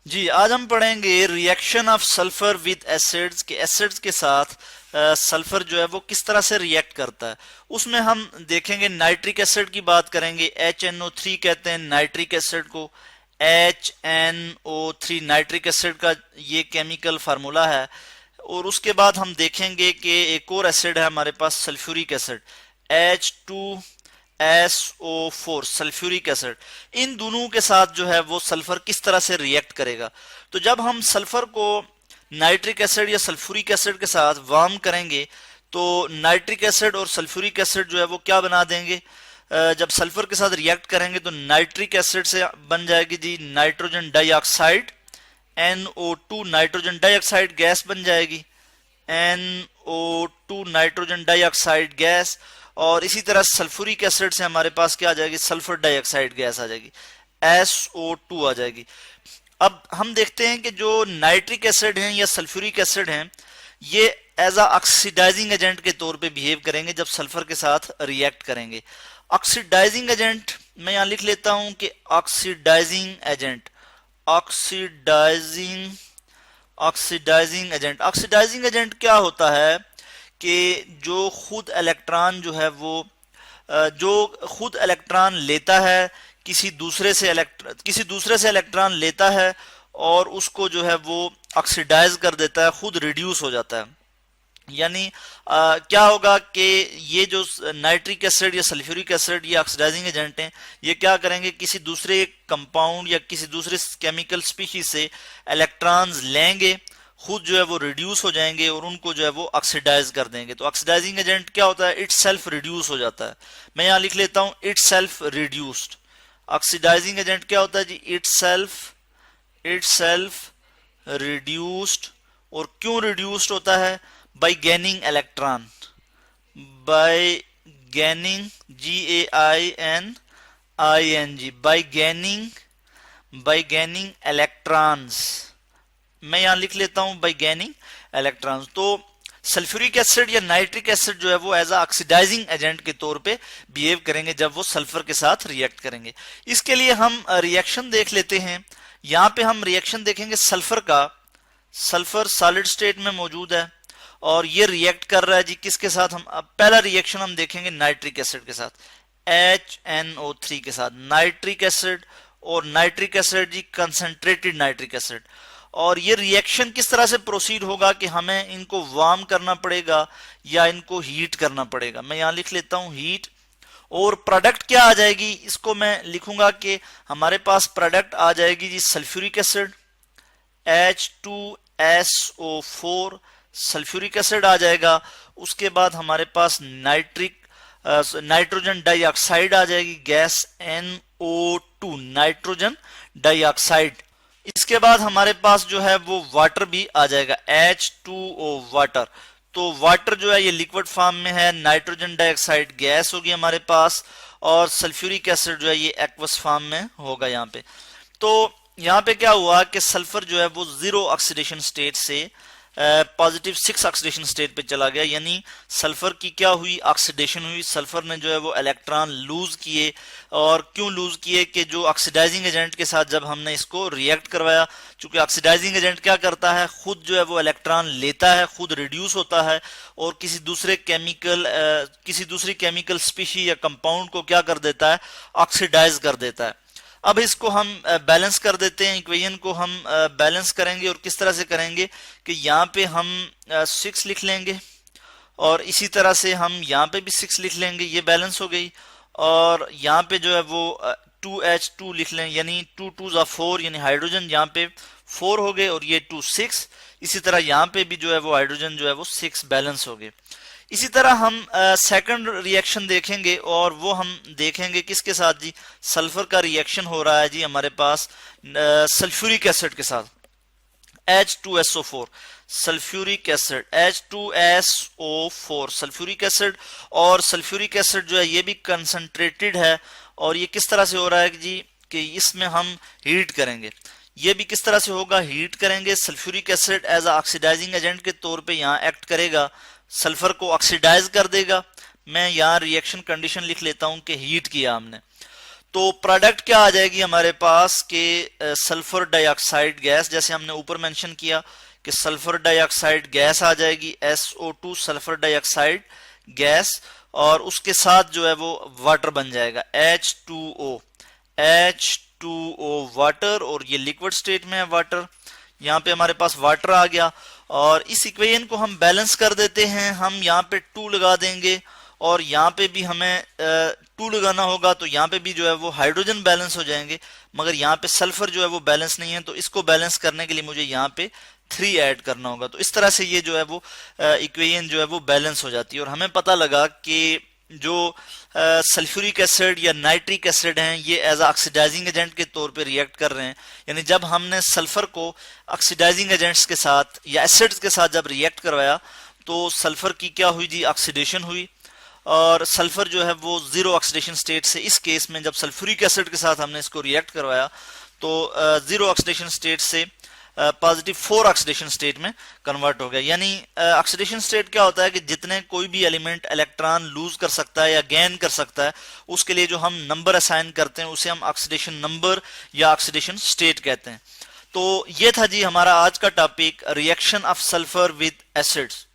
जी, आज हम पढ़ेंगे reaction of sulphur with acids के एसिड्स के साथ सल्फर जो है वो किस तरह से रिएक्ट करता है। उसमें हम देखेंगे नाइट्रिक एसिड की बात करेंगे। HNO3 कहते हैं नाइट्रिक एसिड को। HNO3 नाइट्रिक एसिड का ये केमिकल फार्मूला है। और उसके बाद हम देखेंगे कि एक और एसिड है हमारे पास sulphuric acid H2SO4 sulphuric acid. इन दोनों के साथ जो है वो सल्फर किस तरह से रिएक्ट करेगा। तो जब हम सल्फर को नाइट्रिक एसिड या सल्फ्यूरिक एसिड के साथ वार्म करेंगे तो नाइट्रिक एसिड और सल्फ्यूरिक एसिड जो है वो क्या बना देंगे। जब सल्फर के साथ रिएक्ट करेंगे तो नाइट्रिक एसिड से बन जाएगी जी nitrogen dioxide NO2 nitrogen dioxide gas बन जाएगी NO2 नाइट्रोजन डाइऑक्साइड गैस। और इसी तरह सल्फ्यूरिक एसिड से हमारे पास क्या आ जाएगी सल्फर डाइऑक्साइड गैस आ जाएगी SO2 आ जाएगी। अब हम देखते हैं कि जो नाइट्रिक एसिड हैं या सल्फ्यूरिक एसिड हैं ये एज अ ऑक्सीडाइजिंग एजेंट के तौर पे बिहेव करेंगे जब सल्फर के साथ रिएक्ट करेंगे। ऑक्सीडाइजिंग एजेंट मैं यहां लिख लेता हूं कि oxidising agent oxidising oxidising agent क्या होता है कि जो खुद इलेक्ट्रॉन जो है वो जो खुद इलेक्ट्रॉन लेता है किसी दूसरे से इलेक्ट्रॉन लेता है और उसको जो है वो ऑक्सीडाइज कर देता है, खुद रिड्यूस हो जाता है। यानी क्या होगा कि ये जो नाइट्रिक एसिड या सल्फ्यूरिक एसिड ये ऑक्सीडाइजिंग एजेंट हैं, ये क्या करेंगे किसी दूसरे कंपाउंड या किसी दूसरे केमिकल स्पीशीज से इलेक्ट्रॉन्स लेंगे, खुद जो है वो रिड्यूस हो जाएंगे और उनको जो है वो ऑक्सीडाइज कर देंगे। तो ऑक्सीडाइजिंग एजेंट क्या होता है, इट सेल्फ रिड्यूस हो जाता है। मैं यहां लिख लेता हूं itself reduced. Oxidising agent क्या होता है जी, इट सेल्फ रिड्यूस्ड। और क्यों रिड्यूस्ड होता है, bye gaining electron, bye gaining GAINING bye gaining electrons. मैं यहां लिख लेता हूं बाय गेनिंग इलेक्ट्रॉन्स। तो सल्फ्यूरिक एसिड या नाइट्रिक एसिड जो है वो एज ऑक्सीडाइजिंग एजेंट के तौर पे बिहेव करेंगे जब वो सल्फर के साथ रिएक्ट करेंगे। इसके लिए हम रिएक्शन देख लेते हैं। यहां पे हम रिएक्शन देखेंगे सल्फर का। सल्फर सॉलिड स्टेट में मौजूद है और ये रिएक्ट कर रहा है जी किसके साथ, हम अब पहला रिएक्शन हम देखेंगे नाइट्रिक एसिड के साथ, HNO3 के साथ नाइट्रिक एसिड। और नाइट्रिक एसिड जी कंसंट्रेटेड नाइट्रिक एसिड। और ये रिएक्शन किस तरह से प्रोसीड होगा कि हमें इनको वार्म करना पड़ेगा या इनको हीट करना पड़ेगा। मैं यहां लिख लेता हूं हीट। और प्रोडक्ट क्या आ जाएगी, इसको मैं लिखूंगा कि हमारे पास प्रोडक्ट आ जाएगी जी sulphuric acid H2SO4 sulphuric acid आ जाएगा। उसके बाद हमारे पास नाइट्रोजन डाइऑक्साइड आ जाएगी गैस NO2 नाइट्रोजन डाइऑक्साइड। इसके बाद हमारे पास जो है वो वाटर भी आ जाएगा H2O वाटर। तो वाटर जो है ये लिक्विड फॉर्म में है, नाइट्रोजन डाइऑक्साइड गैस होगी हमारे पास और सल्फ्यूरिक एसिड जो है ये एक्वस फॉर्म में होगा यहाँ पे। तो यहाँ पे क्या हुआ कि सल्फर जो है वो 0 ऑक्सीडेशन स्टेट से पॉजिटिव 6 ऑक्सीडेशन स्टेट पे चला गया। यानी सल्फर की क्या हुई, ऑक्सीडेशन हुई। सल्फर ने जो है वो इलेक्ट्रॉन लूज किए। और क्यों लूज किए कि जो ऑक्सीडाइजिंग एजेंट के साथ जब हमने इसको रिएक्ट करवाया, चूंकि ऑक्सीडाइजिंग एजेंट क्या करता है, खुद जो है वो इलेक्ट्रॉन लेता है, खुद रिड्यूस होता है और किसी दूसरी केमिकल स्पीशी या कंपाउंड को क्या कर देता है, ऑक्सीडाइज कर देता है। अब इसको हम बैलेंस कर देते हैं, इक्वेशन को हम बैलेंस करेंगे। और किस तरह से करेंगे कि यहाँ पे हम 6 लिख लेंगे और इसी तरह से हम यहाँ पे भी 6 लिख लेंगे, ये बैलेंस हो गई। और यहाँ पे जो है वो 2H2 लिख लें, यानी 2 2 4, यानी हाइड्रोजन यहाँ पे 4 हो गए और ये 2 6। इसी तरह यहाँ पे भी जो है वो हाइड्रोजन जो है वो 6 बैलेंस हो गए। इसी तरह हम सेकंड रिएक्शन देखेंगे और वो हम देखेंगे किसके साथ जी, सल्फर का रिएक्शन हो रहा है जी हमारे पास सल्फ्यूरिक एसिड के साथ H2SO4 sulphuric acid H2SO4 sulphuric acid. और सल्फ्यूरिक एसिड जो है ये भी कंसंट्रेटेड है और ये किस तरह से हो रहा है जी कि इसमें हम हीट करेंगे। ये भी किस तरह से होगा, हीट करेंगे। Sulphuric acid as oxidising agent के तौर पे यहाँ एक्ट करेगा, सल्फर को ऑक्सीडाइज कर देगा। मैं यहाँ रिएक्शन कंडीशन लिख लेता हूं कि हीट किया हमने। तो प्रोडक्ट क्या आ जाएगी हमारे पास कि सल्फर डाइऑक्साइड गैस, जैसे हमने ऊपर मेंशन किया कि सल्फर डाइऑक्साइड गैस आ जाएगी, SO2 सल्फर डाइऑक्साइड गैस, और उसके साथ जो है वो वाटर बन जाएगा H2O वाटर, और ये लिक्विड स्टेट में है वाटर। यहाँ पे हमारे पास वाटर आ गया, और इस इक्वेशन को हम बैलेंस कर देते हैं। हम यहाँ पे 2 लगा देंगे, और यहाँ पे भी हमें 2 लगाना होगा, तो यहाँ पे भी जो है वो हाइड्रोजन बैलेंस हो जाएंगे, मगर यहाँ पे सल्फर जो है वो बैलेंस नहीं है, तो इसको बैलेंस करने के लिए मुझे यहाँ पे 3 ऐड करना होगा। तो इस तरह से ये जो है वो इक्वेशन जो है वो बैलेंस हो जाती है। और हमें पता लगा कि जो सल्फ्यूरिक एसिड या नाइट्रिक एसिड हैं, ये एज ऑक्सीडाइजिंग एजेंट के तौर पे रिएक्ट कर रहे हैं। यानी जब हमने सल्फर को ऑक्सीडाइजिंग एजेंट्स के साथ या एसिड्स के साथ जब रिएक्ट करवाया, तो सल्फर की क्या हुई जी, ऑक्सीडेशन हुई, और सल्फर जो है वो जीरो ऑक्सीडेशन स्टेट से, इस केस में जब सल्फ्यूरिक एसिड के साथ हमने इसको रिएक्ट करवाया, तो जीरो ऑक्सीडेशन स्टेट से पॉजिटिव 4 ऑक्सीडेशन स्टेट में कन्वर्ट हो गया। यानी ऑक्सीडेशन स्टेट क्या होता है कि जितने कोई भी एलिमेंट इलेक्ट्रॉन लूज कर सकता है या गेन कर सकता है, उसके लिए जो हम नंबर असाइन करते हैं उसे हम ऑक्सीडेशन नंबर या ऑक्सीडेशन स्टेट कहते हैं। तो ये था जी हमारा आज का topic, reaction of sulphur with acids.